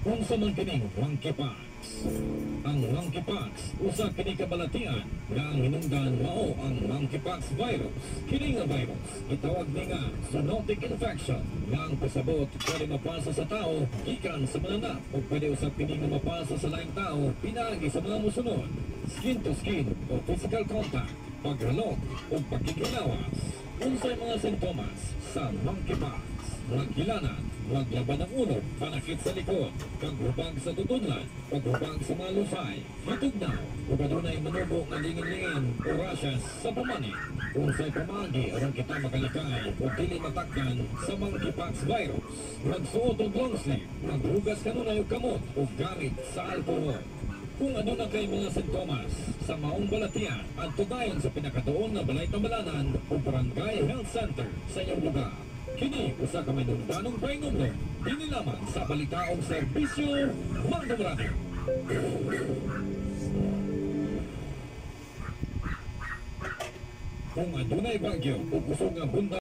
Kung sa man kining monkeypox. Ang monkeypox usa kini kabalatian nga ang hinungdan mao ang monkeypox virus. Kini nga virus gitawag ni nga zoonotic infection nga ang pasabot pwede mapasa sa tao gikan sa mananap o pwede usab kini nga mapasa sa laing tao pinaagi sa mga musunod: skin to skin o physical contact, paghalok o pagkikilawas. Unsay mga sintomas sa monkeypox? Magkilanan, maglaban ng ulo, panakit sa likod, paghubag sa tutunlan, paghubag sa mga lusay, matugnaw, o kadunay manubo nga lingin-lingin o rashes sa pamani. Kung sa'y pamagi, aron kita makalikay o dili matakdan sa monkeypox virus. Magsuot og long sleeve, maghugas kanunay og kamot o gamit sa alcohol. Kung ano na kay mga sintomas sa maong balatian at tugayon sa pinakatuon na balay tambalanan o barangay health center sa iyong lugar. Kini usa ka manungdanong painumdom dinhi lamang sa balitaong serbisyo Mandong Radio. Kung adunay bagyo o kusog nga bunda